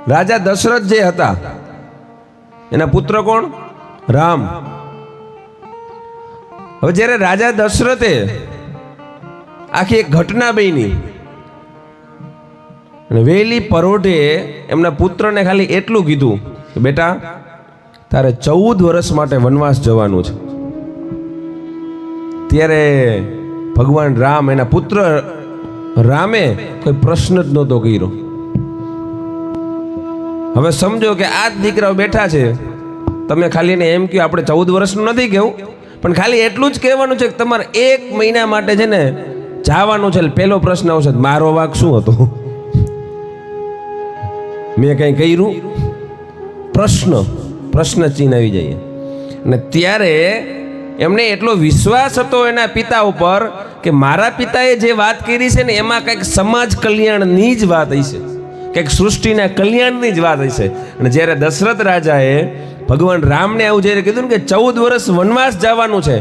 રાજા દશરથ જે હતા એના પુત્ર કોણ? રામ. હવે જ્યારે રાજા દશરથે આખી એક ઘટના બની અને વહેલી પરોઢે એમના પુત્રને ખાલી એટલું કીધું કે બેટા તારે 14 વર્ષ માટે વનવાસ જવાનું છે. ત્યારે ભગવાન રામ, એના પુત્ર રામે કોઈ પ્રશ્ન જ નહોતો કર્યો. હવે સમજો કે આ જ દીકરાઓ બેઠા છે, તમે ખાલી એને એમ કહો આપણે 14 વર્ષનું નથી કહેવું, પણ ખાલી એટલું જ કહેવાનું છે કે તમારે 1 મહિના માટે છે ને જવાનું છે. પહેલો પ્રશ્ન આવશે, મારો વાંક શું હતો? મેં કંઈ કર્યું? પ્રશ્ન ચિહ્ન આવી જાય. અને ત્યારે એમને એટલો વિશ્વાસ હતો એના પિતા ઉપર કે મારા પિતાએ જે વાત કરી છે ને એમાં કંઈક સમાજ કલ્યાણની જ વાત હશે, કંઈક સૃષ્ટિના કલ્યાણની જ વાત હશે. અને જ્યારે દશરથ રાજાએ ભગવાન રામને આવું જ્યારે કીધું ને કે 14 વર્ષ વનવાસ જવાનું છે,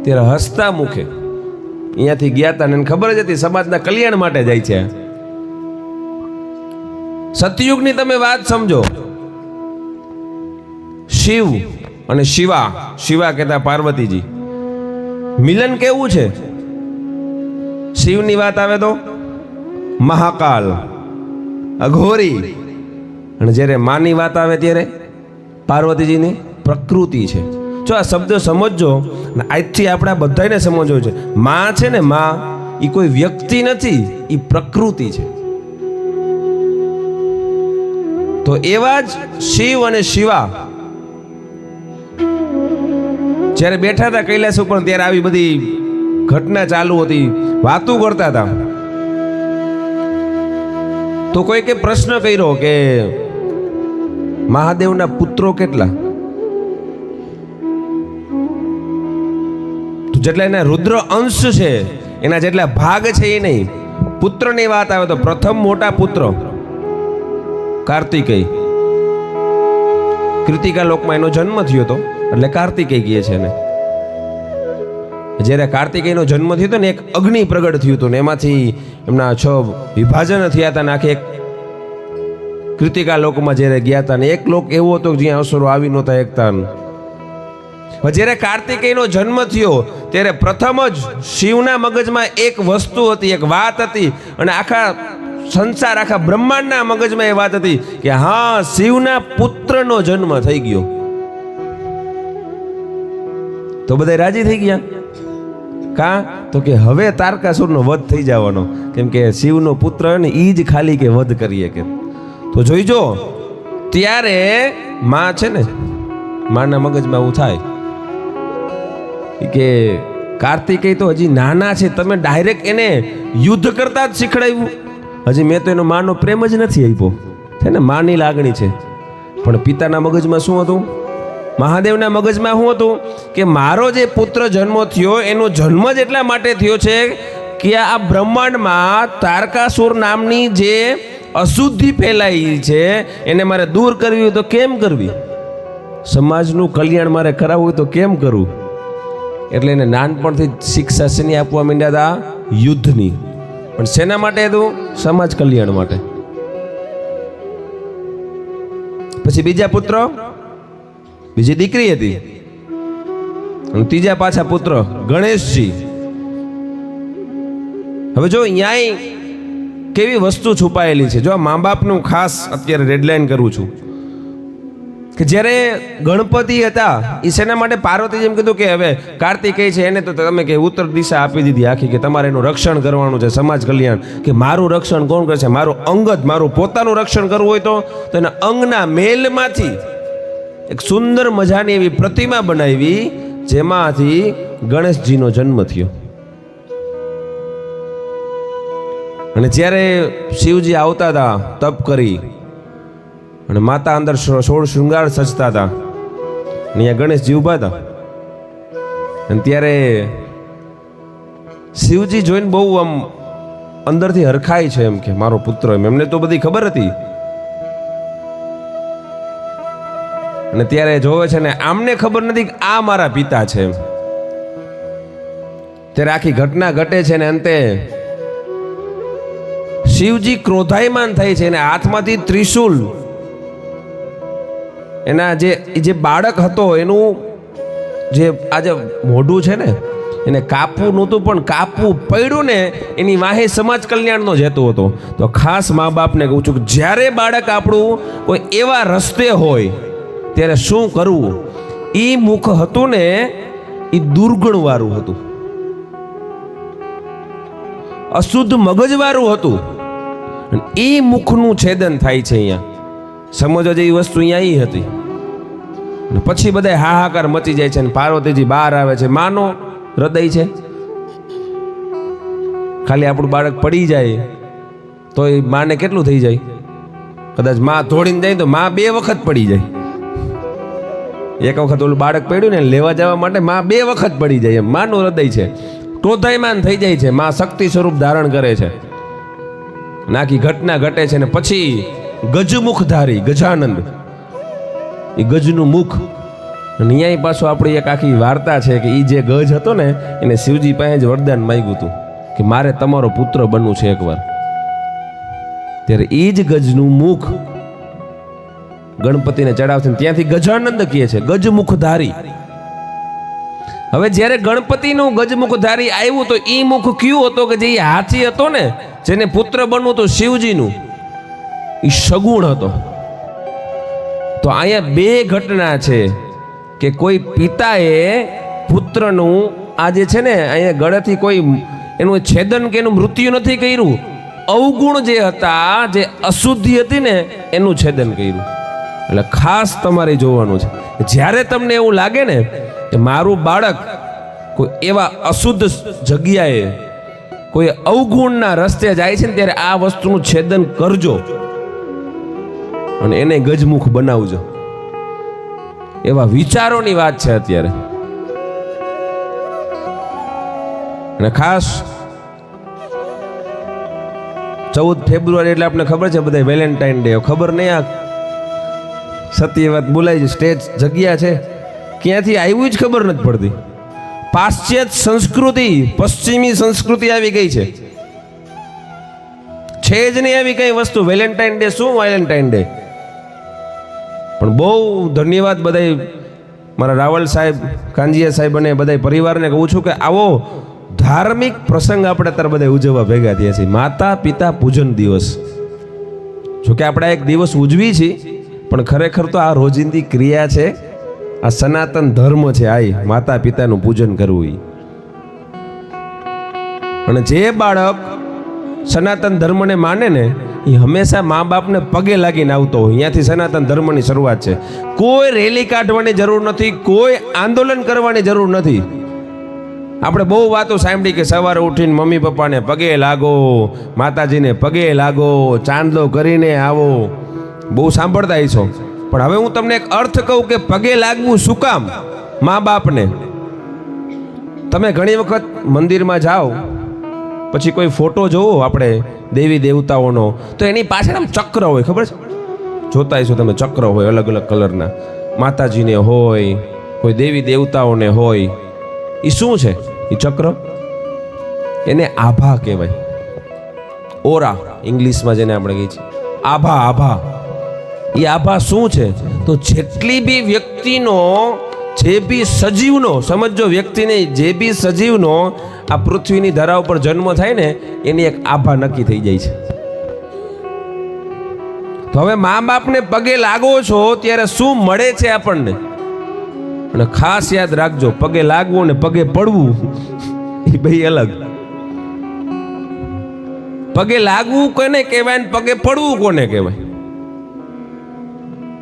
ત્યારે હસતા મુખે અહીંયાથી ગયા હતા ને ખબર જ હતી સમાજના કલ્યાણ માટે જાય છે. સતયુગની તમે વાત સમજો. શિવ અને શિવા કહેતા પાર્વતીજી, મિલન કેવું છે? શિવની વાત આવે તો મહાકાલ, અઘોરી, અને જ્યારે માની વાત આવે ત્યારે પાર્વતીજીની પ્રકૃતિ છે. જો આ શબ્દ સમજજો ને આજથી આપણે બધાને સમજવું છે. માં છે ને, માં એ કોઈ વ્યક્તિ નથી, એ પ્રકૃતિ છે. તો એવા જ શિવ અને શિવા જ્યારે બેઠા હતા કૈલાસ ઉપર, ત્યારે આવી બધી ઘટના ચાલુ હતી, વાતો કરતા હતા. તો કોઈકે પ્રશ્ન કર્યો કે મહાદેવના પુત્રો કેટલા? તો જેટલા એના રુદ્ર અંશ છે એના જેટલા ભાગ છે એ નહીં. પુત્રની વાત આવે તો પ્રથમ મોટા પુત્ર કાર્તિકેય. કૃતિકા લોકમાં એનો જન્મ થયો હતો એટલે કાર્તિકેય કહે છે એને. જ્યારે કાર્તિકેયનો જન્મ થયો હતો ને એક અગ્નિ પ્રગટ થયું હતું ને એમાંથી એમના 6 વિભાજન થયા હતા ને આખે એક કૃતિકા લોકમાં જ્યારે ગયા હતા ને એક લોક એવો હતો જ્યાં અસુરો આવી નહોતા એકતા. જ્યારે કાર્તિકેયનો જન્મ થયો ત્યારે પ્રથમ જ શિવના મગજમાં એક વસ્તુ હતી, એક વાત હતી, અને આખા સંસાર, આખા બ્રહ્માંડના મગજમાં એ વાત હતી કે હા, શિવના પુત્રનો જન્મ થઈ ગયો. તો બધા રાજી થઈ ગયા. કા? તો કે હવે તારકાસુરનો વધ થઈ જવાનો, કેમ કે શિવનો પુત્ર ને ઈ જ ખાલી કે વધ કરીએ કે. તો જોઈજો ત્યારે માં છે ને, માના મગજમાં એવું થાય કે કાર્તિકેય તો હજી નાના છે, તમે ડાયરેક્ટ એને યુદ્ધ કરતા જ શીખડાવ્યું. હજી મેં તો એનો માનો પ્રેમ જ નથી આપ્યો છે ને, માની લાગણી છે. પણ પિતાના મગજમાં શું હતું? મહાદેવના મગજમાં શું હતું કે મારો જે પુત્ર જન્મ થયો એનો જન્મ જ એટલા માટે થયો છે કે આ બ્રહ્માંડમાં તારકાસુર નામની જે અશુદ્ધિ ફેલાઈ છે એને મારે દૂર કરવી હોય તો કેમ કરવી? સમાજનું કલ્યાણ મારે કરાવવું હોય તો કેમ કરવું? એટલે એને નાનપણથી શિક્ષા શેની આપવા માંડ્યા હતા? યુદ્ધની. પણ શેના માટે હતું? સમાજ કલ્યાણ માટે. પછી બીજા પુત્ર, બીજી દીકરી હતી, અને ત્રીજા પાછા પુત્ર ગણેશજી. હવે જો અહીંયા કેવી વસ્તુ છુપાયેલી છે. જો આ મા બાપનું ખાસ અત્યારે રેડલાઇન કરું છું કે જ્યારે ગણપતિ હતા એ શેના માટે? પાર્વતીજી એમ કીધું કે હવે કાર્તિકેય છે એને તો તમે કે ઉત્તર દિશા આપી દીધી આખી કે તમારે એનું રક્ષણ કરવાનું છે, સમાજ કલ્યાણ. કે મારું રક્ષણ કોણ કરશે? મારું અંગત, મારું પોતાનું રક્ષણ કરવું હોય તો એના અંગના મેલમાંથી એક સુંદર મજાની એવી પ્રતિમા બનાવી જેમાંથી ગણેશજીનો જન્મ થયો. અને જ્યારે શિવજી આવતા હતા તપ કરી અને માતા અંદર 16 શૃંગાર સજતા હતા, અહીંયા ગણેશજી ઊભા હતા. અને ત્યારે શિવજી જોઈને બહુ આમ અંદરથી હરખાય છે એમ કે મારો પુત્ર. એમને તો બધી ખબર હતી. અને ત્યારે જોવે છે ને આમને ખબર નથી કે આ મારા પિતા છે. ત્યારે આખી ઘટના ઘટે છે ને અંતે શિવજી ક્રોધાયમાન થાય છે અને હાથમાંથી ત્રિશૂલ, એના જે બાળક હતો એનું જે આજે મોઢું છે ને એને કાપવું નહોતું, પણ કાપવું પડ્યું ને એની વાહે સમાજ કલ્યાણનો જ હેતુ હતો. તો ખાસ મા બાપને કહું છું કે જ્યારે બાળક આપણું કોઈ એવા રસ્તે હોય ત્યારે શું કરવું. એ મુખ હતું ને એ દુર્ગુણ વાળું હતું, અશુદ્ધ મગજ વાળું હતું. એ મુખનું છેદન થાય છે. અહીંયા સમજો જેવી વસ્તુ અહીંયા એ હતી. પછી બધા હાહાકાર મચી જાય છે અને પાર્વતીજી બહાર આવે છે. માનો હૃદય છે, ખાલી આપણું બાળક પડી જાય તો એ માને કેટલું થઈ જાય. કદાચ માં દોડીને જાય તો માં 2 વખત પડી જાય. એક વખત ઓલું બાળક પડ્યું ને લેવા જવા માટે માં 2 વખત પડી જાય. એમ માનું હૃદય છે, ક્રોધાયમાન થઈ જાય છે. માં શક્તિ સ્વરૂપ ધારણ કરે છે, નાખી ઘટના ઘટે છે. ને પછી ગજમુખધારી ગજાનંદ, એ ગજનું મુખ. અને અહીંયા પાછું આપણી એક આખી વાર્તા છે કે એ જે ગજ હતો ને એને શિવજી પાસે જ વરદાન માંગ્યું હતું કે મારે તમારો પુત્ર બનવું છે એકવાર. ત્યારે એ જ ગજનું મુખ ગણપતિને ચડાવશે, ત્યાંથી ગજાનંદ કહે છે ગજમુખધારી. હવે જ્યારે ગણપતિનું ગજમુખધારી આવ્યું તો એ મુખ કયું હતો કે જે હાથી હતો ને જેને પુત્ર બનવું તો શિવજીનું, એ સગુણ હતો. તો અહીંયા 2 ઘટના છે કે કોઈ પિતાએ પુત્રનું આ જે છે ને અહીંયા ગળેથી કોઈ એનું છેદન કે એનું મૃત્યુ નથી કર્યું, અવગુણ જે હતા, જે અશુદ્ધિ હતી ને એનું છેદન કર્યું. એટલે ખાસ તમારે જોવાનું છે જ્યારે તમને એવું લાગે ને કે મારું બાળક કોઈ એવા અશુદ્ધ જગ્યાએ કોઈ અવગુણના રસ્તે જાય છે ને ત્યારે આ વસ્તુનું છેદન કરજો અને એને ગજમુખ બનાવજો. એવા વિચારોની વાત છે અત્યારે. અને ખાસ 14 ફેબ્રુઆરી એટલે આપણે ખબર છે બધા વેલેન્ટાઇન ડે. ખબર નહીં આ સત્ય વાત બોલાય છે. સ્ટેજ જગ્યા છે ક્યાંથી આવ્યું જ ખબર નથી પડતી. પાશ્ચાત્ય સંસ્કૃતિ, પશ્ચિમી સંસ્કૃતિ આવી ગઈ છે જ નહીં આવી કઈ વસ્તુ. વેલેન્ટાઇન ડે શું વેલેન્ટાઇન ડે. પણ બહુ ધન્યવાદ બધા મારા રાવલ સાહેબ, કાંજીયા સાહેબ અને બધા પરિવારને કહું છું કે આવો ધાર્મિક પ્રસંગ આપણે અત્યારે બધા ઉજવવા ભેગા થયા છીએ. માતા પિતા પૂજન દિવસ. જોકે આપણે એક દિવસ ઉજવી છીએ પણ ખરેખર તો આ રોજિંદી ક્રિયા છે, આ સનાતન ધર્મ છે. આ માતા પિતાનું પૂજન કરવું. અને જે બાળક સનાતન ધર્મને માને ને એ હંમેશા મા બાપને પગે લાગીને આવતો હોય. અહીંયાથી સનાતન ધર્મની શરૂઆત છે. કોઈ રેલી કાઢવાની જરૂર નથી, કોઈ આંદોલન કરવાની જરૂર નથી. આપણે બહુ વાતો સાંભળી કે સવારે ઉઠીને મમ્મી પપ્પાને પગે લાગો, માતાજીને પગે લાગો, ચાંદલો કરીને આવો, બહુ સાંભળતા હશો. પણ હવે હું તમને એક અર્થ કહું કે પગે લાગવું શું કામ મા બાપને. તમે ઘણી વખત મંદિરમાં જાઓ પછી કોઈ ફોટો જોવો આપણે દેવી દેવતાઓનો તો એની પાછળ આમ ચક્ર હોય, ખબર છે? જોતા હશો તમે, ચક્ર હોય અલગ અલગ કલરના. માતાજીને હોય, કોઈ દેવી દેવતાઓને હોય. એ શું છે એ ચક્ર? એને આભા કહેવાય. ઓરા ઇંગ્લિશમાં જેને આપણે કહીએ છીએ આભા. આભા એ આભા શું છે તો જેટલી બી વ્યક્તિનો, જે બી સજીવનો, સમજો વ્યક્તિને, જે બી સજીવનો આ પૃથ્વીની ધરા ઉપર જન્મ થાય ને એની એક આભા નક્કી થઈ જાય છે. તો હવે મા બાપને પગે લાગો છો ત્યારે શું મળે છે આપણને? અને ખાસ યાદ રાખજો, પગે લાગવું ને પગે પડવું એ બે અલગ. પગે લાગવું કોને કહેવાય ને પગે પડવું કોને કહેવાય?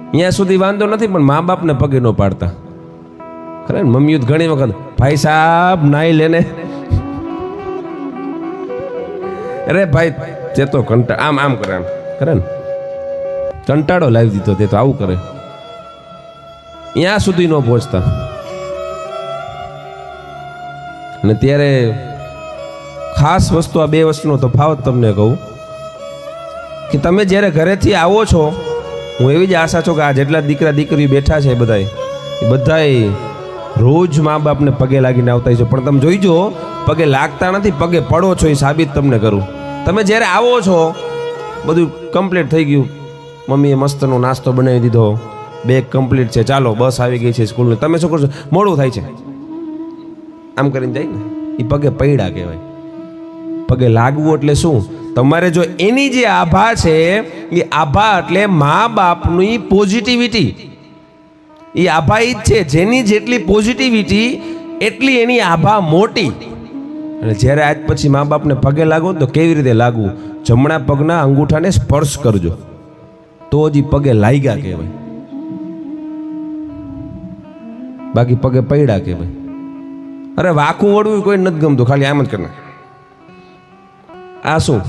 અહીંયા સુધી વાંધો નથી, પણ મા બાપને પગે ન પાડતા. ખરે ને, મમ્મીઓ ઘણી વખત ભાઈ સાહેબ નાઈ લેને, અરે ભાઈ તે તો કંટાળ, આમ આમ કરે, આમ કરે ને, કંટાળો લાવી દીધો તે તો આવું કરે. ત્યાં સુધી ન પહોંચતા. અને ત્યારે ખાસ વસ્તુ, આ બે વસ્તુનો તફાવત તમને કહું કે તમે જ્યારે ઘરેથી આવો છો, હું એવી જ આશા છું કે આ જેટલા દીકરા દીકરીઓ બેઠા છે બધાય રોજ મા બાપને પગે લાગીને આવતા છે. પણ તમે જોઈજો, પગે લાગતા નથી, પગે પડો છો. એ સાબિત તમને કરું. તમે જ્યારે આવો છો બધું કમ્પ્લીટ થઈ ગયું, મમ્મીએ મસ્તનો નાસ્તો બનાવી દીધો, બેગ કમ્પ્લીટ છે, ચાલો બસ આવી ગઈ છે સ્કૂલની, તમે શું કરશો? મોડું થાય છે આમ કરીને જાય ને, એ પગે પૈડા કહેવાય. પગે લાગવું એટલે શું? તમારે જો એની જે આભા છે એ આભા એટલે મા બાપની પોઝિટિવિટી, એ આભા ઈ જ છે, જેની જેટલી પોઝિટિવિટી એટલી એની આભા મોટી. અને જ્યારે આજ પછી મા બાપને પગે લાગો તો કેવી રીતે લાગવું? જમણા પગના અંગૂઠાને સ્પર્શ કરજો તો જ પગે લાગ્યા કહેવાય, બાકી પગે પૈડા કહેવાય. અરે વાકું વળવું કોઈ નથી ગમતું, ખાલી આમ જ કરના આ શું?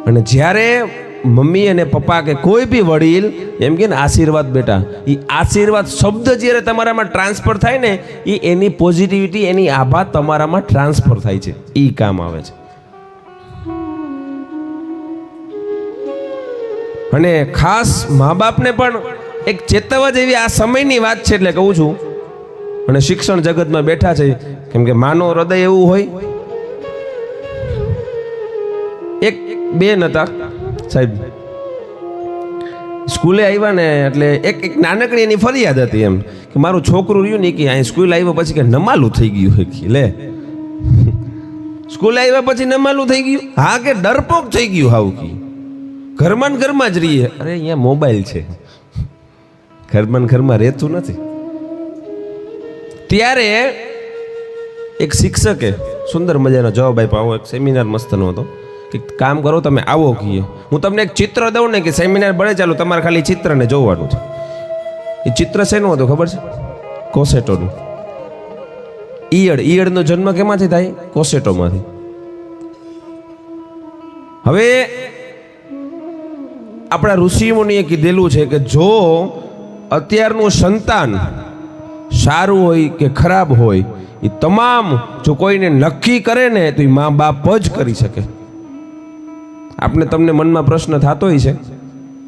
અને જ્યારે મમ્મી અને પપ્પા કે કોઈ બી વડીલ એમ કે ને આશીર્વાદ બેટા, એ આશીર્વાદ શબ્દ જ્યારે તમારામાં ટ્રાન્સફર થાય ને, એ એની પોઝિટિવિટી, એની આભા તમારામાં ટ્રાન્સફર થાય છે, એ કામ આવે છે. અને ખાસ મા બાપને પણ એક ચેતવવા જેવી આ સમયની વાત છે એટલે કહું છું. અને શિક્ષણ જગતમાં બેઠા છે, કેમ કે માનો હૃદય એવું હોય. એક બેન હતા સાહેબ, સ્કૂલે આવ્યા ને એટલે એક નાનકડી એની ફરિયાદ હતી એમ કે મારું છોકરું રહ્યું ને કે અહીં સ્કૂલ આવ્યા પછી કે નમાલું થઈ ગયું. લે, સ્કૂલે આવ્યા પછી નમાલું થઈ ગયું? હા, કે ડરપોક થઈ ગયું. હાવ કે ઘરમાં જ રહીએ. અરે અહીંયા મોબાઈલ છે, ઘરમાં રહેતું નથી. ત્યારે એક શિક્ષકે સુંદર મજાનો જવાબ આપ્યો. એક સેમિનાર મસ્તનો હતો કે કામ કરો તમે આવો કહીએ, હું તમને એક ચિત્ર દઉં ને કે સેમિનાર બને ચાલુ, તમારે ખાલી ચિત્રને જોવાનું છે. એ ચિત્ર શેનું હતું ખબર છે? કોસેટોનું. ઈયળનો જન્મ કેમાંથી થાય? કોસેટોમાંથી. હવે આપણા ઋષિમુનિએ કીધેલું છે કે જો અત્યારનું સંતાન સારું હોય કે ખરાબ હોય, એ તમામ જો કોઈને નક્કી કરે ને તો એ મા બાપ જ કરી શકે. આપણે તમને મનમાં પ્રશ્ન થતો હોય છે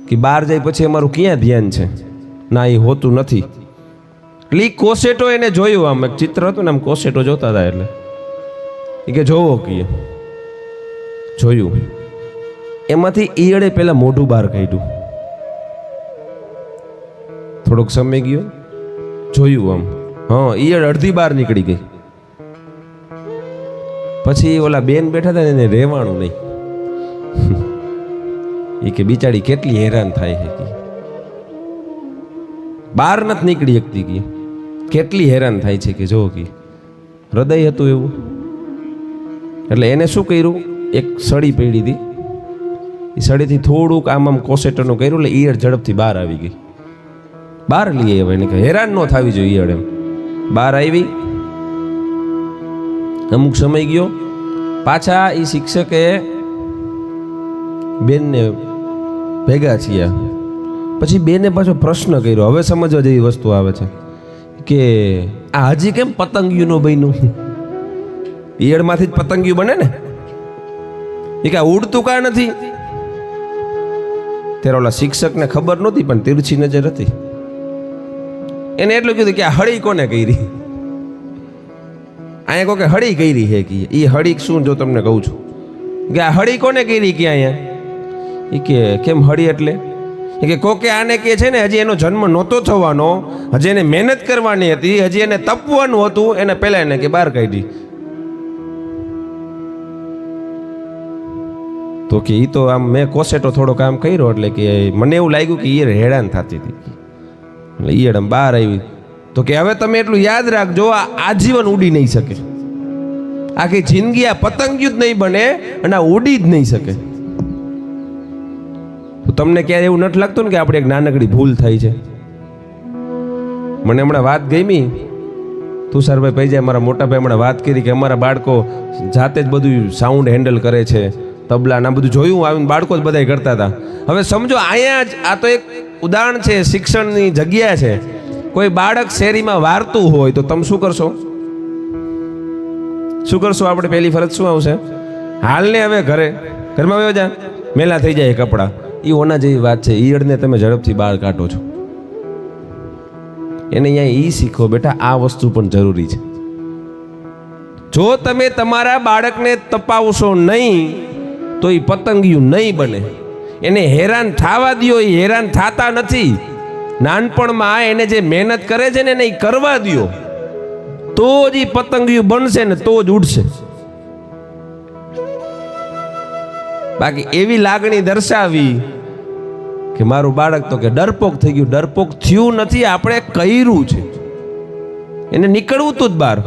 કે બહાર જાય પછી અમારું ક્યાં ધ્યાન છે? ના, એ હોતું નથી. એટલે કોસેટો એને જોયું, આમ એક ચિત્ર હતું ને, આમ કોસેટો જોતા હતા એટલે એ કે જોવો કહીએ. જોયું, એમાંથી ઈયળે પેલા મોઢું બહાર કાઢ્યું. થોડોક સમય ગયો, જોયું આમ, હા, ઈયળ અડધી બહાર નીકળી ગઈ. પછી ઓલા બેન બેઠા હતા ને એને રહેવાનું નહીં. એ કે બિચારી કેટલી હેરાન થાય છે કે બહાર નથી નીકળી શકતી, કે કેટલી હેરાન થાય છે કે જો કે હૃદય હતું એવું. એટલે એને શું કર્યું? એક સળી પડી હતી, એ સળીથી થોડુંક આમ કોસેટરનું કર્યું એટલે ઈયળ ઝડપથી બહાર આવી ગઈ. બહાર લઈ આવ્યા એને કે હેરાન ન થવી જોઈએ ઈયળ. એમ બહાર આવી, અમુક સમય ગયો, પાછા એ શિક્ષકે બેનને ભેગા થયા. પછી બેને પાછો પ્રશ્ન કર્યો. હવે સમજવા જેવી વસ્તુ આવે છે કે આ હજી કેમ પતંગિયું નો બન્યું? ઈયળમાંથી જ પતંગિયું બને ને, એ કે ઉડતું કા નથી? ત્યારે ઓલા શિક્ષકને ખબર નહોતી, પણ તીરછી નજર હતી. એને એટલું કીધું કે આ હળી કોને કરી? અહીંયા કોઈ હળી કરી છે કે એ હળી શું? જો તમને કહું છું કે આ હળી કોને કરી કે અહીંયા? એ કે કેમ હળી એટલે? એ કે કોકે આને કે છે ને હજી એનો જન્મ નહોતો થવાનો, હજી એને મહેનત કરવાની હતી, હજી એને તપવાનું હતું, એને પહેલા એને કે બહાર કાઢી. તો કે એ તો આમ મેં કોસેટો થોડો કામ કર્યો એટલે કે મને એવું લાગ્યું કે ઈયળ હેરાન થતી હતી, એટલે ઈયળ આમ બહાર આવી. તો કે હવે તમે એટલું યાદ રાખજો, આ આજીવન ઉડી નહીં શકે, આખી જિંદગી આ પતંગિયું જ નહીં બને અને આ ઉડી જ નહીં શકે. તો તમને ક્યારે એવું નથી લાગતું ને કે આપણે એક નાનકડી ભૂલ થઈ છે? મને હમણાં વાત ગમી, તુષારભાઈ પૈજા મારા મોટા ભાઈ હમણાં વાત કરી કે અમારા બાળકો જાતે જ બધું સાઉન્ડ હેન્ડલ કરે છે, તબલા ના બધું જોયું આવીને બાળકો જ બધા કરતા હતા. હવે સમજો અહીંયા જ આ તો એક ઉદાહરણ છે, શિક્ષણની જગ્યા છે. કોઈ બાળક શેરીમાં વારતું હોય તો તમે શું કરશો? શું કરશો? આપણે પહેલી ફરજ શું આવશે? હાલ ને હવે ઘરમાં વયો જા, મેલા થઈ જાય કપડાં. એ ઓના જેવી વાત છે. ઈયળને તમે ઝડપથી બહાર કાઢો છો. એને અહીંયા એ શીખો બેટા, આ વસ્તુ પણ જરૂરી છે. જો તમે તમારા બાળકને તપાવશો નહીં તો એ પતંગિયું નહીં બને. એને હેરાન થવા દ્યો, એ હેરાન થતા નથી. નાનપણમાં એને જે મહેનત કરે છે ને એને કરવા દ્યો, તો જ એ પતંગિયું બનશે ને તો જ ઉડશે. બાકી એવી લાગણી દર્શાવી કે મારું બાળક તો કે ડરપોક થઈ ગયું. ડરપોક થયું નથી, આપણે કર્યું છે. એને નીકળવું તું જ બહાર.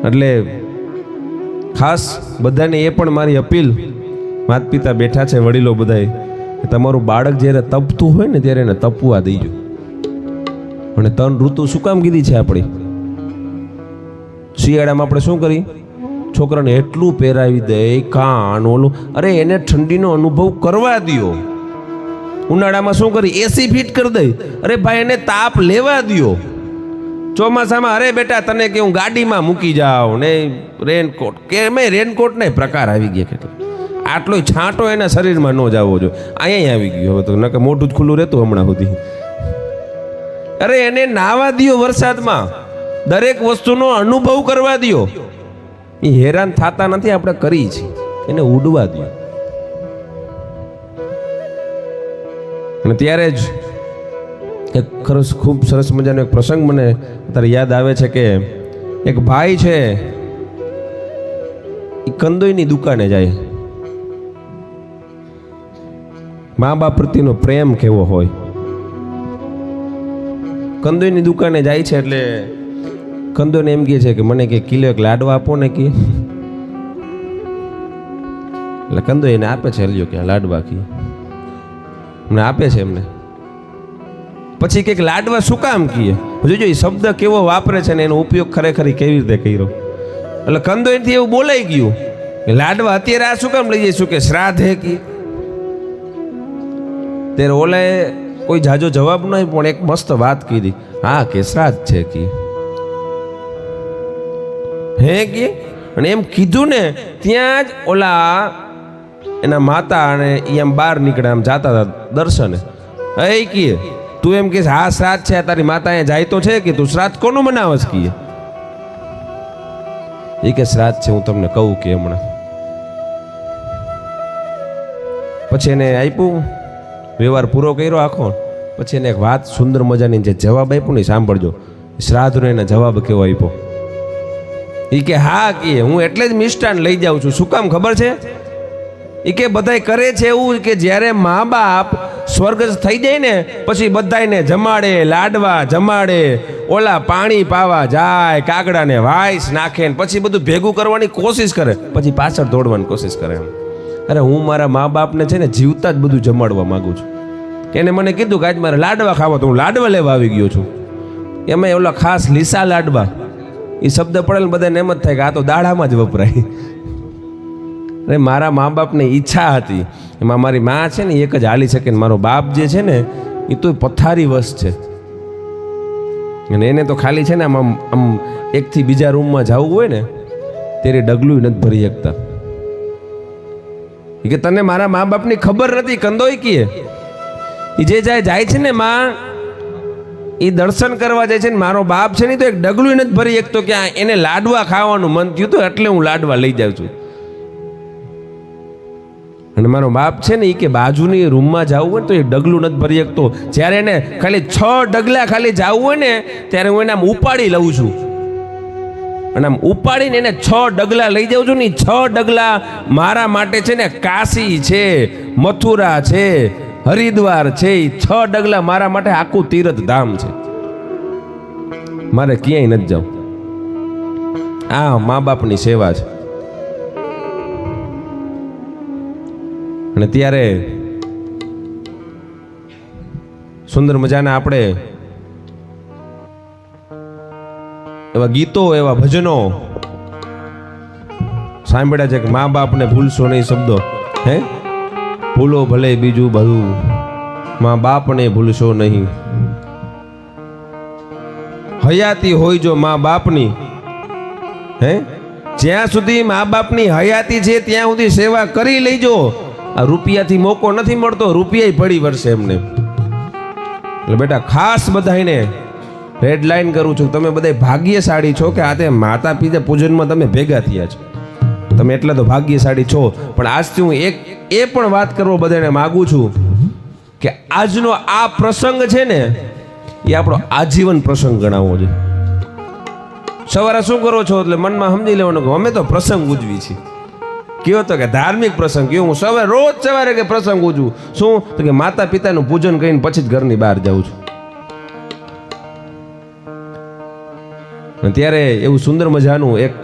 એટલે ખાસ બધાને એ પણ મારી અપીલ, માતા પિતા બેઠા છે, વડીલો બધાય, કે તમારું બાળક જ્યારે તપતું હોય ને ત્યારે એને તપવા દઈજો. અને 3 ઋતુ શું કામ કીધી છે આપણી? શિયાળામાં આપણે શું કરી? છોકરાને એટલું પહેરાવી દે, કાન ઓલું, અરે એને ઠંડીનો અનુભવ કરવા દ્યો. ઉનાળામાં શું કરી? એસી ફિટ કરી દઈ. અરે ભાઈ એને તાપ લેવા દ્યો. ચોમાસામાં અરે બેટા તને કે હું ગાડીમાં મૂકી જાઉં ને રેનકોટ, કે મેં રેનકોટ ને પ્રકાર આવી ગયા કેટલા. આટલો છાંટો એના શરીરમાં ન જવો જોઈએ. અહીંયા આવી ગયો હવે તો, નકર મોઢું જ ખુલ્લું રહેતું હમણાં સુધી. અરે એને નાવા દ્યો વરસાદમાં, દરેક વસ્તુનો અનુભવ કરવા દ્યો. એ હેરાન થતા નથી, આપણે કરી છીએ. એને ઉડવા દ્યો. અને ત્યારે જ એક ખરસ ખૂબ સરસ મજાનો એક પ્રસંગ મને અત્યારે યાદ આવે છે કે એક ભાઈ છે, એ કંદોઈની દુકાને જાય. મા બાપ પ્રત્યેનો પ્રેમ કેવો હોય. કંદોઈની દુકાને જાય છે એટલે કંદોઈને એમ કહે છે કે મને કે કિલો 1 લાડવા આપો ને કે. એટલે કંદો એને આપે છે, હલ્યો કે લાડવા કી મને આપે છે એમને. પછી કંઈક લાડવા શું કામ કીએ? જોજો એ શબ્દ કેવો વાપરે છે ને એનો ઉપયોગ ખરેખર કેવી રીતે કર્યો. એટલે કંદો એથી એવું બોલાઈ ગયું કે લાડવા અત્યારે આ શું કામ લઈ જઈશું કે શ્રાદ્ધ હે કી. ત્યારે ઓલાએ કોઈ જાજો જવાબ નહીં, પણ એક મસ્ત વાત કીધી. હા કે શ્રાદ્ધ છે કી. હે કે? અને એમ કીધું ને ત્યાં જ ઓલા એના માતા અને એમ બહાર નીકળ્યા, આમ જાતા હતા દર્શને. એ કીએ તું એમ કે હા શ્રાદ્ધ છે, તારી માતા અહીંયા જાય તો છે કે તું શ્રાદ્ધ કોનું મનાવસ કીએ? એ કે શ્રાદ્ધ છે, હું તમને કહું કે હમણાં. પછી એને આપ્યું, વ્યવહાર પૂરો કર્યો આખો. પછી એને એક વાત સુંદર મજાની જે જવાબ આપ્યો ને સાંભળજો. શ્રાદ્ધનો એને જવાબ કેવો આપ્યો? એ કે હા કે હું એટલે જ મિષ્ટાન લઈ જાઉં છું. શું કામ ખબર છે? એ કે બધાય કરે છે એવું કે જ્યારે મા બાપ સ્વર્ગસ્થ થઈ જાય ને પછી બધાયને જમાડે, લાડવા જમાડે, ઓલા પાણી પાવા જાય, કાગડાને વાઈસ નાખે ને પછી બધું ભેગું કરવાની કોશિશ કરે, પછી પાછળ દોડવાની કોશિશ કરે. અરે હું મારા મા બાપને છે ને જીવતા જ બધું જમાડવા માંગુ છું. એને મને કીધું કે આજ મારે લાડવા ખાવા, તો હું લાડવા લેવા આવી ગયો છું. એમાં ઓલા ખાસ લીસા લાડવા, એ શબ્દ પડેલ બધાને એમ જ થાય કે આ તો દાડામાં જ વપરાય. અરે મારા મા બાપની ઈચ્છા હતી, એમાં મારી મા છે ને એક જ હાલી શકે ને મારો બાપ જે છે ને એ તો પથારી વશ છે. અને એને તો ખાલી છે ને આમ આમ એકથી બીજા રૂમમાં જવું હોય ને ત્યારે ડગલું નથી ભરી શકતા. કે તને મારા મા બાપની ખબર નથી કંદોઈ કીએ. એ જે જાય છે ને માં, એ દર્શન કરવા જાય છે ને મારો બાપ છે ને તો એક ડગલું નથી ભરી શકતો કે એને લાડવા ખાવાનું મન થયું તો એટલે હું લાડવા લઈ જાઉં છું. અને મારો બાપ છે ને એ કે બાજુની રૂમમાં જવું હોય ને તો એ ડગલું નથી ભરી શકતો. જ્યારે એને ખાલી 6 ડગલા ખાલી જવું હોય ને ત્યારે હું એને આમ ઉપાડી લઉં છું. અને આમ ઉપાડીને એને 6 ડગલા લઈ જાઉં છું ને. 6 ડગલા મારા માટે છે ને કાશી છે, મથુરા છે, હરિદ્વાર છે. 6 ડગલા મારા માટે આખું તીર્થ ધામ છે. મારે ક્યાંય નથી જવું. આ મા બાપની સેવા છે. અને ત્યારે સુંદર મજાના આપણે એવા ગીતો, એવા ભજનો સાંભળ્યા છે કે મા બાપને ભૂલશો નહીં શબ્દો. હે ભૂલો ભલે બીજું બધું, મા બાપને ભૂલશો નહીં. હયાતી હોય જો મા બાપની, હે જ્યાં સુધી મા બાપની હયાતી છે ત્યાં સુધી સેવા કરી લેજો. આ રૂપિયાથી મોકો નથી મળતો, રૂપિયા પડી વળશે એમને. એટલે બેટા ખાસ બધાને રેડ લાઈન કરું છું, તમે બધા ભાગ્યશાળી છો કે આ તે માતા પિતા પૂજનમાં તમે ભેગા થયા છો. તમે એટલા તો ભાગ્યશાળી છો. પણ આજથી હું એ પણ વાત કરવા બધાને માગું છું કે આજનો આ પ્રસંગ છે ને એ આપણો આજીવન પ્રસંગ ગણાવવો છે. સવારે શું કરો છો એટલે મનમાં સમજી લેવાનું કે અમે તો પ્રસંગ ઉજવી છીએ. કયો તો કે ધાર્મિક પ્રસંગ. કયો હું રોજ સવારે કે પ્રસંગ ઉજવું. શું તો કે માતા પિતાનું પૂજન કરીને પછી જ ઘરની બહાર જાઉં છું. ત્યારે એવું સુંદર મજાનું એક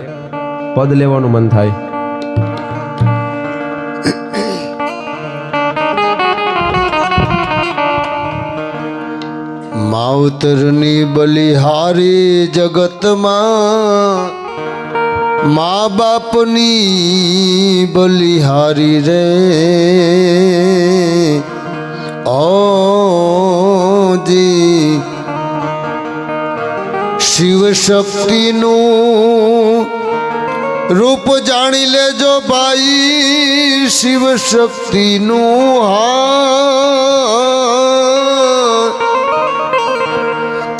પદ લેવાનું મન થાય. માવતરની બલિહારી જગતમાં, મા બાપની બલિહારી રે. ઓજી શિવ શક્તિનું રૂપ જાણી લેજો ભાઈ, શિવ શક્તિનું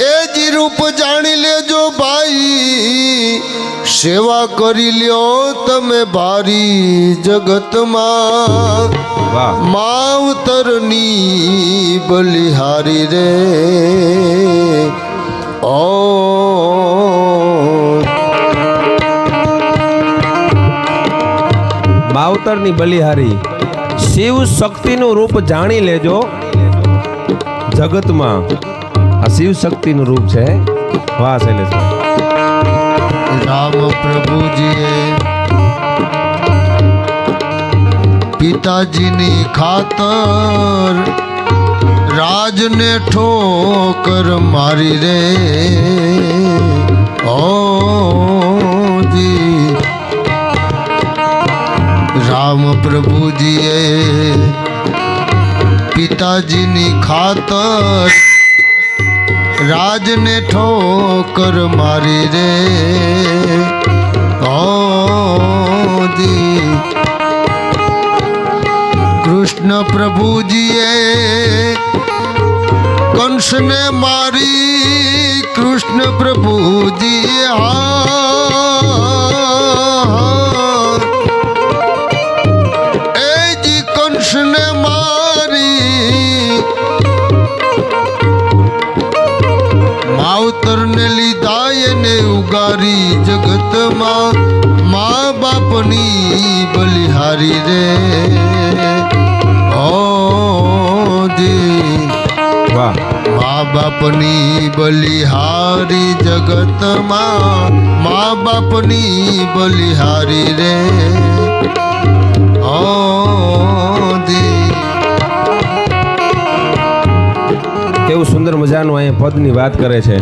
એ જ રૂપ જાણી લેજો ભાઈ, સેવા કરી લ્યો તમે ભારી જગતમાં. માવતરની બલિહારી રે. માવતરની બલિહારી શિવ શક્તિનું રૂપ જાણી લેજો જગતમાં. આ શિવ શક્તિનું રૂપ છે. વાહ શૈલેષભાઈ. રામ પ્રભુજીએ પિતાજીની ખાતર રાજને ઠોકર મારી રે. ઓજી રામ પ્રભુજીએ પિતાજીની ખાતર રાજને ઠોકર મારી રે. ઓજી કૃષ્ણ પ્રભુજીએ કંસને મારી. કૃષ્ણ પ્રભુજીએ એ જી કંસને મારી. માવતરને લીધા એને ઉગારી જગતમાં, મા બાપની બલિહારી રે. ઓજી વાહ. મા બાપની બલિહારી જગતમાં, મા બાપની બલિહારી રે. ઓજી કેવું સુંદર મજાનું અહીંયા પદની વાત કરે છે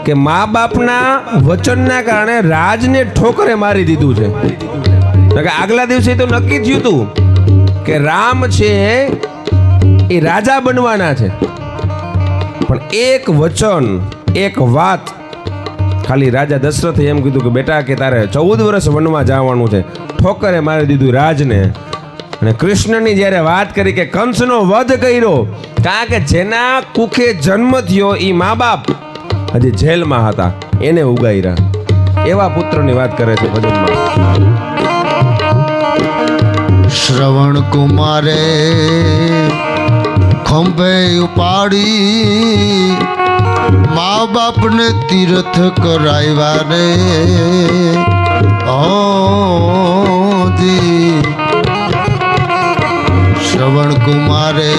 કે મા બાપના વચનના કારણે રાજને ઠોકરે મારી દીધું છે. કે આગલા દિવસે તો નક્કી થયું હતું કે રામ છે એ રાજા બનવાના છે, પણ એક વચન એક વાત ખાલી રાજા દશરથે એમ કીધું કે બેટા કે તારે 14 વર્ષ વનમાં જવાનું છે. ઠોકરે મારી દીધું રાજને. અને કૃષ્ણની જ્યારે વાત કરી કે કંસનો વધ કર્યો, કારણ કે જેના કુખે જન્મ થયો એ મા બાપ હજી જેલમાં હતા, એને ઉગાર્યા. એવા પુત્રની વાત કરે છે ભજનમાં. શ્રવણ કુમારે ખંભે ઉપાડી, મા બાપને તીર્થ કરાવ્યા રે. ઓજી શ્રવણ કુમારે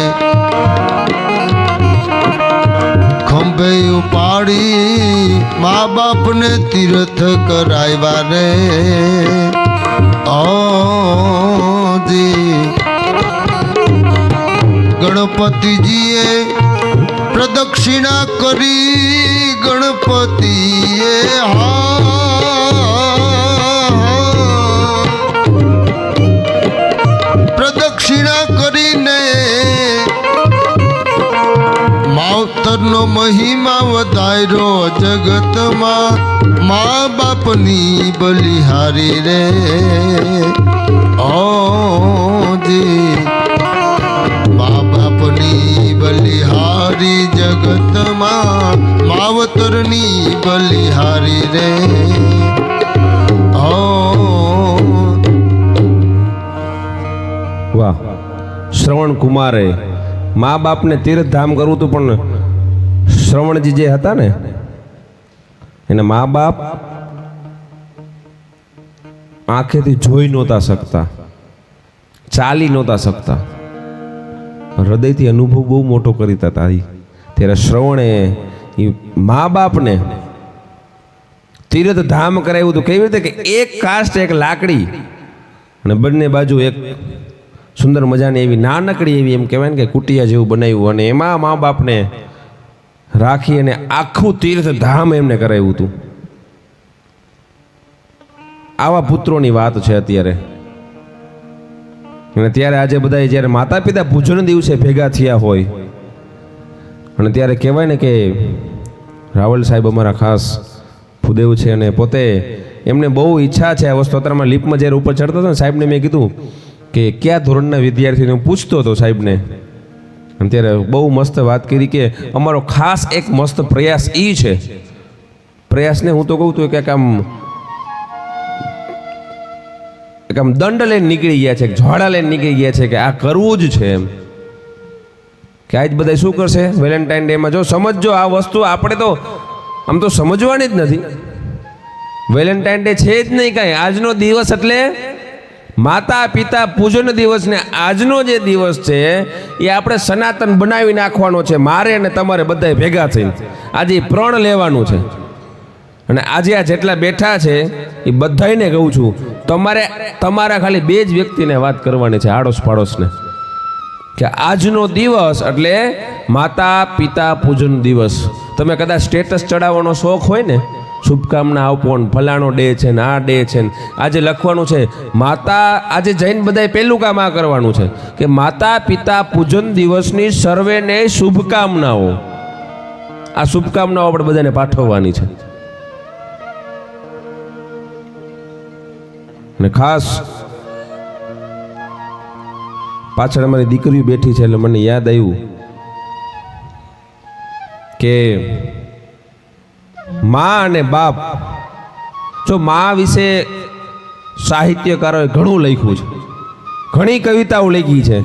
ખંભે ઉપાડી, મા બાપને તીર્થ કરાવ્યા રે. ઓજી ગણપતિજીએ પ્રદક્ષિણા કરી. ગણપતિએ પ્રદક્ષિણા કરીને માવતરનો મહિમા વધાર્યો જગતમાં. મા બાપની બલિહારી રે. ઓજી મા બાપની બલિહારી જગતમાં, માવતર વાહ. શ્રવણ કુમારે મા બાપને તીર્થધામ કરવું હતું, પણ શ્રવણજી જે હતા ને એના મા બાપ આંખેથી જોઈ નહોતા શકતા, ચાલી નહોતા શકતા, હૃદયથી અનુભવ બહુ મોટો કરીતા હતા. ત્યારે શ્રવણે એ મા બાપને તીર્થધામ કરાવ્યું હતું. કેવી રીતે કે એક કાષ્ટ એક લાકડી અને બંને બાજુ એક સુંદર મજાની એવી નાનકડી એવી એમ કહેવાય ને કે કુટિયા જેવું બનાવ્યું, અને એમાં મા બાપને રાખી અને આખું તીર્થધામ એમને કરાવ્યું હતું. આવા પુત્રોની વાત છે અત્યારે. અને ત્યારે આજે બધા જ્યારે માતા પિતા પૂજન દિવસે ભેગા થયા હોય અને ત્યારે કહેવાય ને કે રાવલ સાહેબ અમારા ખાસ ભૂદેવ છે અને પોતે એમને બહુ ઈચ્છા છે આ વસ્તુ. અત્યારમાં લીપમાં જ્યારે ઉપર ચડતો હતો ને સાહેબને મેં કીધું કે કયા ધોરણના વિદ્યાર્થીને હું પૂછતો હતો સાહેબને, અને ત્યારે બહુ મસ્ત વાત કરી કે અમારો ખાસ એક મસ્ત પ્રયાસ એ છે. પ્રયાસને હું તો કહું તો કે આમ દંડ લઈને નીકળી ગયા છે, જ્વાળા લઈને નીકળી ગયા છે કે આ કરવું જ છે એમ. કે આજ બધા શું કરશે વેલેન્ટાઇન ડેમાં? જો સમજજો આ વસ્તુ આપણે તો આમ તો સમજવાની જ નથી. વેલેન્ટાઇન ડે છે જ નહીં કાંઈ. આજનો દિવસ એટલે માતા પિતા પૂજન દિવસ, ને આજનો જે દિવસ છે એ આપણે સનાતન બનાવી નાખવાનો છે. મારે અને તમારે બધાએ ભેગા થઈને આજે પ્રણ લેવાનું છે. અને આજે આ જેટલા બેઠા છે એ બધાને કહું છું, તમારા ખાલી બે જ વ્યક્તિને વાત કરવાની છે, આડોશ પાડોશને, કે આજનો દિવસ એટલે માતા પિતા પૂજન દિવસ. તમે કદાચ સ્ટેટસ ચડાવવાનો શોખ હોય ને, શુભકામના આપો ને ફલાણો ડે છે ને આ ડે છે ને, આજે લખવાનું છે માતા, આજે જઈને બધાએ પહેલું કામ આ કરવાનું છે કે માતા પિતા પૂજન દિવસની સર્વેને શુભકામનાઓ. આ શુભકામનાઓ આપણે બધાને પાઠવવાની છે. અને ખાસ પાછળ અમારી દીકરીઓ બેઠી છે એટલે મને યાદ આવ્યું કે મા અને બાપ, જો મા વિશે સાહિત્યકારોએ ઘણું લખ્યું છે, ઘણી કવિતાઓ લખી છે.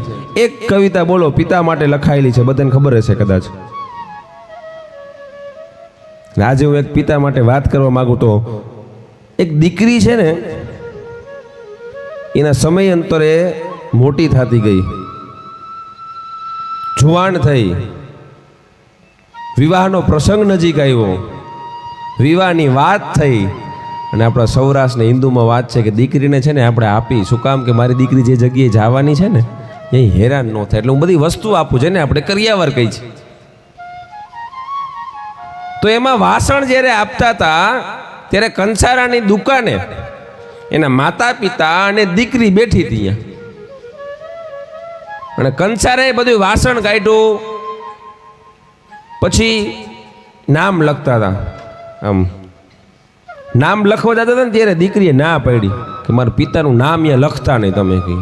એક કવિતા બોલો પિતા માટે લખાયેલી છે, બધાને ખબર હશે કદાચ. આજે હું એક પિતા માટે વાત કરવા માંગુ તો એક દીકરી છે ને એના સમયાંતરે મોટી થતી ગઈ, જુવાન થઈ, વિવાહનો પ્રસંગ નજીક આવ્યો, વિવાહની વાત થઈ, અને આપણા સૌરાષ્ટ્ર હિન્દુમાં વાત છે કે દીકરીને છે ને આપણે આપી. શું કામ? કે મારી દીકરી જે જગ્યાએ જવાની છે ને એ હેરાન ન થાય, એટલે હું બધી વસ્તુ આપું છે ને આપણે કરિયાવર કહી છે. તો એમાં વાસણ જ્યારે આપતા હતા ત્યારે કંસારાની દુકાને એના માતા પિતા અને દીકરી બેઠી હતી અને કંસારે બધું વાસણ કાઢ્યું, પછી નામ લખતા હતા. આમ નામ લખવા જતા હતા ને ત્યારે દીકરીએ ના પાડી કે મારા પિતાનું નામ અહીંયા લખતા નહીં તમે કહી.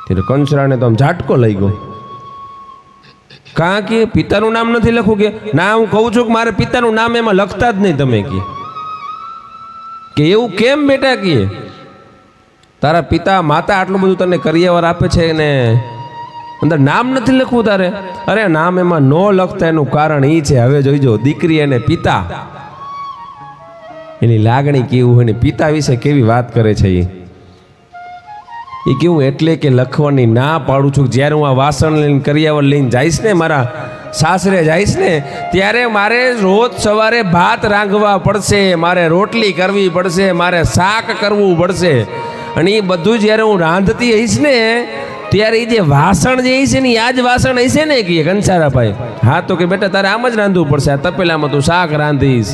ત્યારે કંસરાને તો આમ ઝાટકો લઈ ગયો. કાં કે પિતાનું નામ નથી લખવું? કે ના, હું કહું છું કે મારા પિતાનું નામ એમાં લખતા જ નહીં તમે કે એવું કેમ બેટા? કે તારા પિતા માતા આટલું બધું તને કરિયાવર આપે છે ને અંદર નામ નથી લખવું તારે? અરે નામ એમાં ન લખતા એનું કારણ એ છે, હવે જોઈજો દીકરી અને પિતા એની લાગણી કેવું હોય ને પિતા વિશે કેવી વાત કરે છે એ કેવું. એટલે કે લખવાની ના પાડું છું. જ્યારે હું આ વાસણ લઈને કરિયાવર લઈને જઈશ ને, મારા સાસરે જઈશ ને, ત્યારે મારે રોજ સવારે ભાત રાંધવા પડશે, મારે રોટલી કરવી પડશે, મારે શાક કરવું પડશે. અને એ બધું જ્યારે હું રાંધતી હઈશ ને ત્યારે એ જે વાસણ જે હશે ને આ જ વાસણ હશે ને કે કંસારાભાઈ, હા તો કે બેટા તારે આમ જ રાંધવું પડશે. આ તપેલામાં તું શાક રાંધીશ,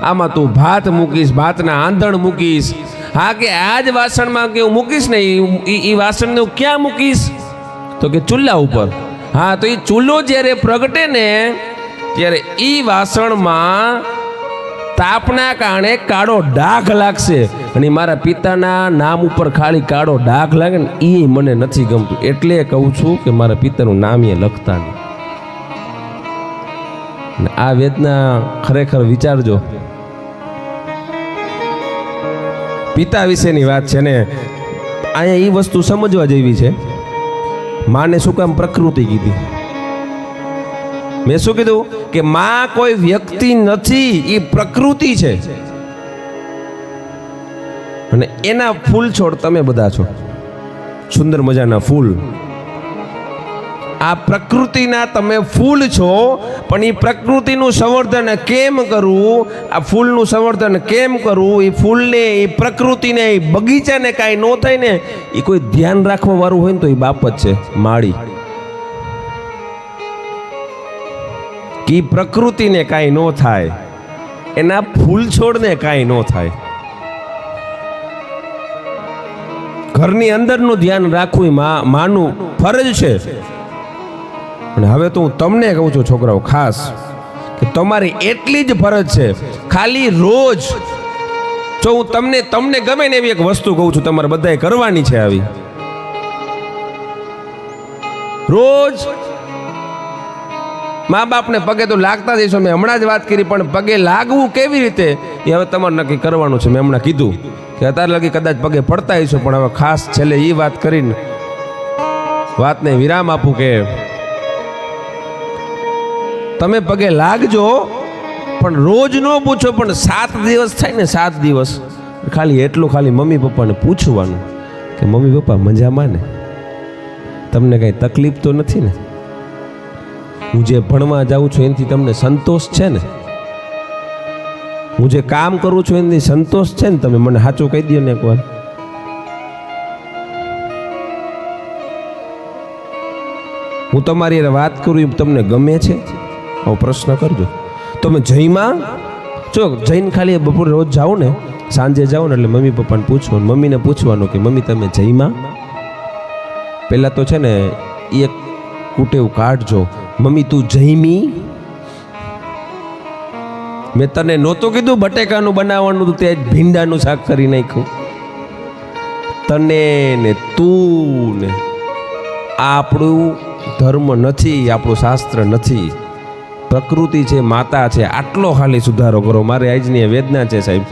આમાં તું ભાત મૂકીશ, ભાતના આંધણ મૂકીશ. હા કે આ જ વાસણમાં કે હું મૂકીશ ને એ વાસણને હું ક્યાં મૂકીશ? તો કે ચૂલા ઉપર. હા તો એ ચૂલો જ્યારે પ્રગટે ને ત્યારે એ વાસણમાં તાપના કારણે કાળો ડાઘ લાગશે, અને મારા પિતાના નામ ઉપર ખાલી કાળો ડાઘ લાગે ને એ મને નથી ગમતું. એટલે કહું છું કે મારા પિતાનું નામ એ લખતા નહીં. આ વેદના ખરેખર વિચારજો. પિતા વિશેની વાત છે ને અહીંયા એ વસ્તુ સમજવા જેવી છે. માને શું કામ પ્રકૃતિ કીધી? મેં શું કીધું કે માં કોઈ વ્યક્તિ નથી, એ પ્રકૃતિ છે. અને એના ફૂલ છોડ તમે બધા છો, સુંદર મજાના ફૂલ. આ પ્રકૃતિના તમે ફૂલ છો, પણ એ પ્રકૃતિનું સંવર્ધન કેમ કરવું, આ ફૂલનું સંવર્ધન કેમ કરવું, એ ફૂલને, એ પ્રકૃતિને, એ બગીચાને કાંઈ ન થાય ને, એ કોઈ ધ્યાન રાખવા વાળું હોય ને તો એ બાપ જ છે, માળી. કે પ્રકૃતિને કાંઈ ન થાય, એના ફૂલ છોડને કાંઈ ન થાય. ઘરની અંદરનું ધ્યાન રાખવું એ માનું ફરજ છે. અને હવે તો હું તમને કહું છું છોકરાઓ, ખાસ કે તમારી એટલી જ ફરજ છે, ખાલી રોજ જો હું તમને ગમે ને એવી એક વસ્તુ કહું છું, તમારે બધાએ કરવાની છે. આવી રોજ મા બાપને પગે તો લાગતા જઈશો. મેં હમણાં જ વાત કરી, પણ પગે લાગવું કેવી રીતે એ હવે તમારે નક્કી કરવાનું છે. મેં હમણાં કીધું કે અત્યારે લગી કદાચ પગે પડતા હશો, પણ હવે ખાસ છેલ્લે એ વાત કરીને વાતને વિરામ આપું કે તમે પગે લાગજો, પણ રોજ ન પૂછો, પણ 7 દિવસ થાય ને 7 દિવસ ખાલી એટલું, ખાલી મમ્મી પપ્પાને પૂછવાનું કે મમ્મી પપ્પા મજામાં ને? તમને કાંઈ તકલીફ તો નથી ને? હું જે ભણવા જાઉં છું એનાથી તમને સંતોષ છે ને? હું જે કામ કરું છું એનાથી સંતોષ છે ને? તમે મને સાચું કહી દો ને એકવાર. હું તમારી વાત કરું એ તમને ગમે છે? આવો પ્રશ્ન કરજો. તમે જઈમાં જો જઈને ખાલી બપોરે રોજ જાઓ ને, સાંજે જાઓ ને, એટલે મમ્મી પપ્પાને પૂછવાનું, મમ્મીને પૂછવાનું કે મમ્મી તમે જઈમાં? પહેલાં તો છે ને એક કુટેવ કાઢજો, મમ્મી તું જઈમી? મેં તને નહોતું કીધું બટેકાનું બનાવવાનું, તો તે ભીંડાનું શાક કરી નાખ્યું. તને ને તું ને આપણું ધર્મ નથી, આપણું શાસ્ત્ર નથી. પ્રકૃતિ છે, માતા છે, આટલો ખાલી સુધારો કરો. મારે આજની વેદના છે સાહેબ,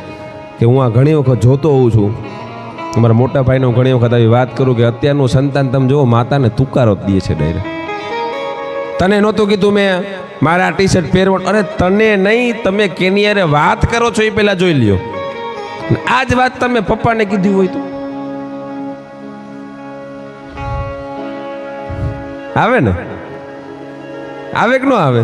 કે હું આ ઘણી વખત જોતો હોઉં છું. મારા મોટા ભાઈનો ઘણી વખત આવી વાત કરું કે અત્યારનું સંતાન તમે જુઓ, માતાને તુકારો જ દે છે ડાયરેક્ટ. તને નહોતું કીધું મેં મારા ટી-શર્ટ પહેરવાનું? અરે તને નહીં, તમે કેની યારે વાત કરો છો એ પહેલાં જોઈ લ્યો. આ જ વાત તમે પપ્પાને કીધી હોય તો આવે ને? આવે કે ન આવે?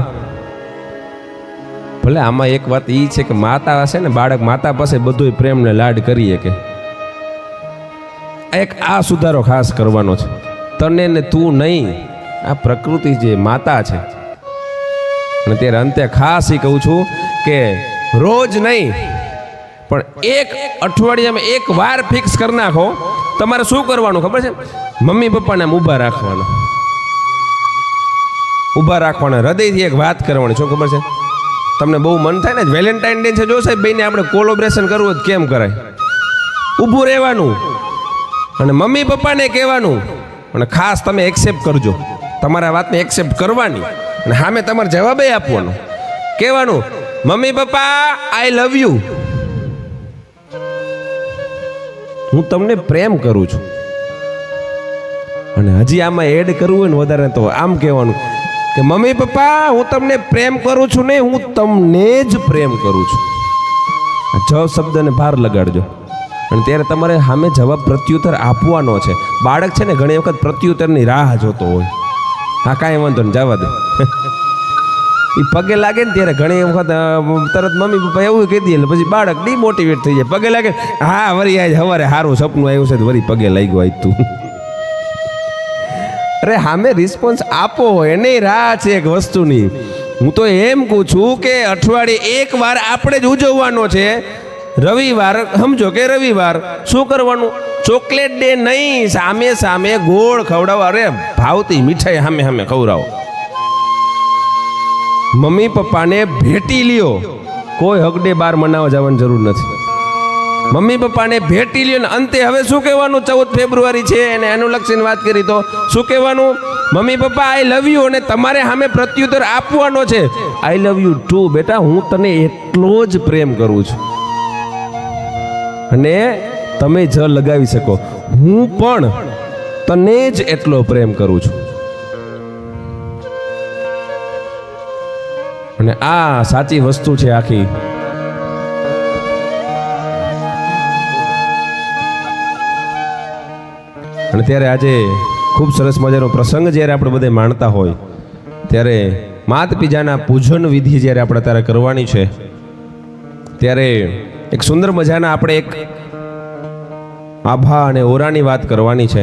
ભલે આમાં એક વાત એ છે કે માતા હશે ને, બાળક માતા પાસે બધું પ્રેમ ને લાડ કરીએ કે એક આ સુધારો ખાસ કરવાનો છે. તને ને તું નહીં, આ પ્રકૃતિ જે માતા છે. અને ત્યારે અંતે ખાસ એ કહું છું કે રોજ નહીં, પણ એક અઠવાડિયામાં એક વાર ફિક્સ કરી નાખો. તમારે શું કરવાનું ખબર છે? મમ્મી પપ્પાને ઊભા રાખવાના, ઊભા રાખવાના. હૃદયથી એક વાત કરવાની. શું ખબર છે તમને? બહુ મન થાય ને, વેલેન્ટાઇન ડે છે, જો સાહેબ બેને આપણે કોલોબ્રેશન કરવું હોય કેમ કરાય? ઊભું રહેવાનું અને મમ્મી પપ્પાને કહેવાનું. અને ખાસ તમે એક્સેપ્ટ કરજો, તમારા વાતને એક્સેપ્ટ કરવાની. અને સામે તમારે જવાબ આપવાનો, કહેવાનું mummy papa I love you, હું તમને પ્રેમ કરું છું. અને હજી આમાં એડ કરવું હોય ને વધારે તો આમ કહેવાનું કે મમ્મી પપ્પા હું તમને પ્રેમ કરું છું ને, હું તમને જ પ્રેમ કરું છું. આ જ શબ્દને ભાર લગાડજો. અને ત્યારે તમારે સામે જવાબ પ્રત્યુત્તર આપવાનો છે. બાળક છે ને ઘણી વખત પ્રત્યુત્તરની રાહ જોતો હોય. હા કાંઈ વાંધો નહીં, જવા દે. એ પગે લાગે ને ત્યારે ઘણી વખત તરત મમ્મી પપ્પા એવું કહી દે, એટલે પછી બાળક ડિમોટિવેટ થઈ જાય. પગે લાગે, હા વળી આજ સવારે સારું સપનું આવ્યું છે, વળી પગે લાગ્યો આજ તું. અરે સામે રિસ્પોન્સ આપો, એને રાહ છે એક વસ્તુની. હું તો એમ કહું છું કે અઠવાડિયે એક વાર આપણે જ ઉજવવાનો છે. રવિવાર સમજો કે રવિવાર શું કરવાનું? ચોકલેટ ડે નહીં, સામે સામે ગોળ ખવડાવો. અરે ભાવતી મીઠાઈ સામે સામે ખવડાવો. મમ્મી પપ્પાને ભેટી લ્યો. કોઈ હક ડે બાર મનાવવા જવાની જરૂર નથી. મમ્મી પપ્પાને ભેટી લ્યો. ને અંતે હવે શું કહેવાનું? 14 ફેબ્રુઆરી છે એને અનુલક્ષીને વાત કરી તો શું કહેવાનું? Mummy papa I love you. અને તમારે સામે પ્રત્યુત્તર આપવાનો છે, આઈ લવ યુ ટુ. બેટા હું તને એટલો જ પ્રેમ કરું છું. અને તમે જ લગાવી શકો, હું પણ તને જ એટલો પ્રેમ કરું છું. અને આ સાચી વસ્તુ છે આખી. અને ત્યારે આજે ખૂબ સરસ મજાનો પ્રસંગ જ્યારે આપણે બધે માણતા હોય ત્યારે માતા પિતાના પૂજન વિધિ જ્યારે આપણે ત્યારે કરવાની છે ત્યારે એક સુંદર મજાના આપણે એક આભા અને ઓરાની વાત કરવાની છે.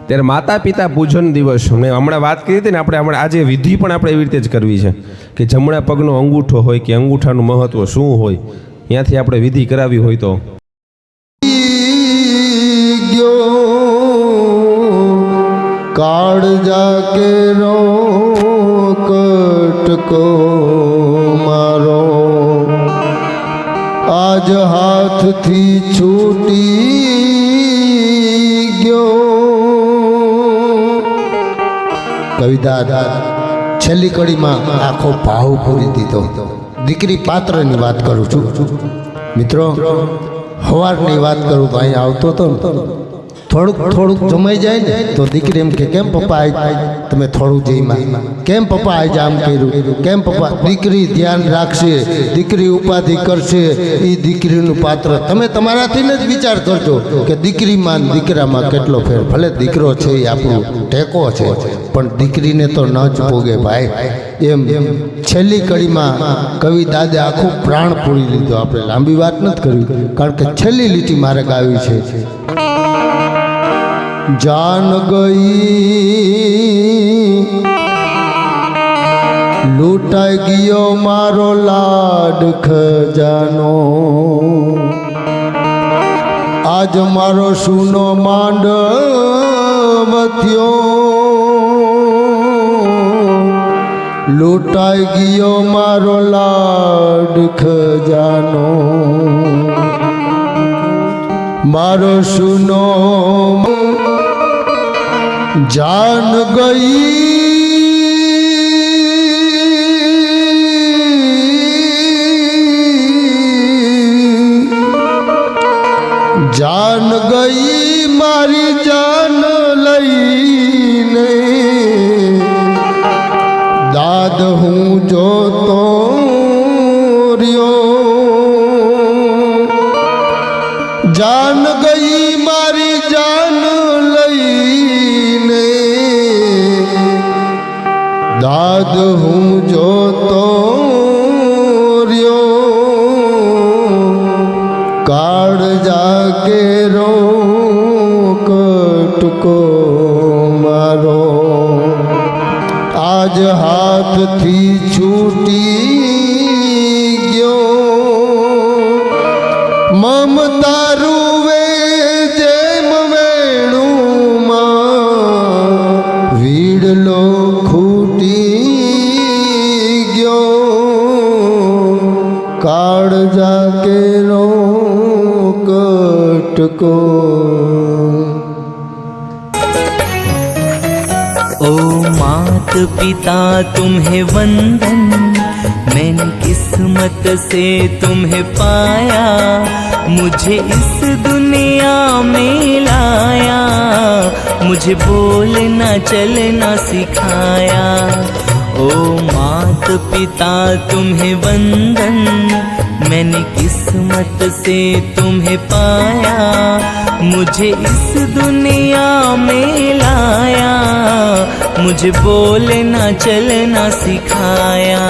ત્યારે માતા પિતા પૂજન દિવસ મેં હમણાં વાત કરી હતી ને, આપણે હમણાં આજે વિધિ પણ આપણે એવી રીતે જ કરવી છે કે જમણા પગનો અંગૂઠો હોય કે અંગૂઠાનું મહત્વ શું હોય, ત્યાંથી આપણે વિધિ કરાવી હોય તો કાળજા કેરો કટકો મારો આજ હાથથી છૂટી ગયો. કવિતા છેલ્લી કડીમાં આખો ભાવ પૂરી દીધો. દીકરી પાત્રની વાત કરું છું મિત્રો. હવારની વાત કરું તો અહીંયા આવતો હતો ને, થોડુંક જમાઈ જાય ને તો દીકરી એમ કે કેમ પપ્પા તમે થોડું જઈમાં, કેમ પપ્પા આજે આમ કર્યું, કેમ પપ્પા. દીકરી ધ્યાન રાખશે, દીકરી ઉપાધિ કરશે, એ દીકરીનું પાત્ર. તમે તમારાથી જ વિચાર કરજો કે દીકરીમાં દીકરામાં કેટલો ફેર. ભલે દીકરો છે એ આપણું ટેકો છે પણ દીકરીને તો ન જ પોગે ભાઈ. એમ છેલ્લી કડીમાં કવિ દાદે આખું પ્રાણ પૂરી લીધો. આપણે લાંબી વાત નથી કરવી કારણ કે છેલ્લી લીટી મારે ગાવી છે. જાન ગઈ લૂંટાઈ ગયો મારો લાડ ખજાનો, આજ મારો સૂનો માંડવ થયો. લૂંટાઈ ગયો મારો લાડ ખજાનો, મારો સૂનો જાન ગઈ જાન ગઈ મારી જાન લઈને, દાદ હું જોતો રહ્યો. જાન ગઈ મારી જાન લઈને, દાદ હું જોતો રહ્યો. કાળજા કેરો કટકો મારો આજ હાથથી છૂટી ગયો. મમતા રૂવે જેમ વેણુમાં વીડલો ખૂટી ગયો. કાળજા કેરો कटको ओ मात पिता तुम्हें वंदन, मैंने किस्मत से तुम्हें पाया, मुझे इस दुनिया में लाया, मुझे बोलना चलना सिखाया। ओ मात पिता तुम्हें वंदन, मैंने किस्मत से तुम्हें पाया, मुझे इस दुनिया में लाया, मुझे बोलना चलना सिखाया।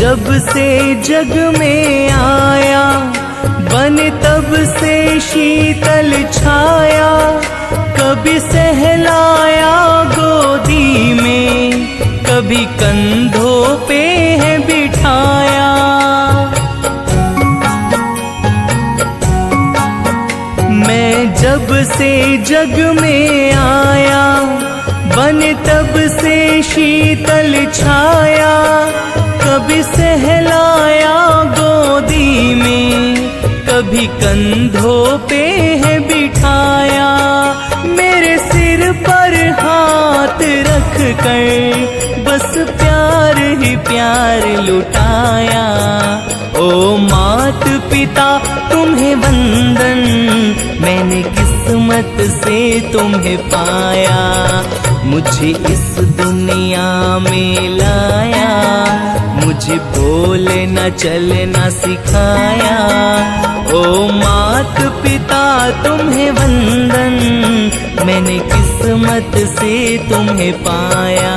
जब से जग में आया, बन तब से शीतल छाया, कभी सहलाया गोदी में, कभी कंधों पे है बिठाया। जब से जग में आया, बन तब से शीतल छाया, कभी सहलाया गोदी में, कभी कंधों पे है बिठाया, मेरे सिर पर हाथ रख कर बस प्यार ही प्यार लुटाया। ओ मात पिता तुम्हें वंदन, मैंने किस्मत से तुम्हें पाया, मुझे इस दुनिया में लाया, मुझे बोलना चलना सिखाया। ओ मात पिता तुम्हें वंदन, मैंने किस्मत से तुम्हें पाया।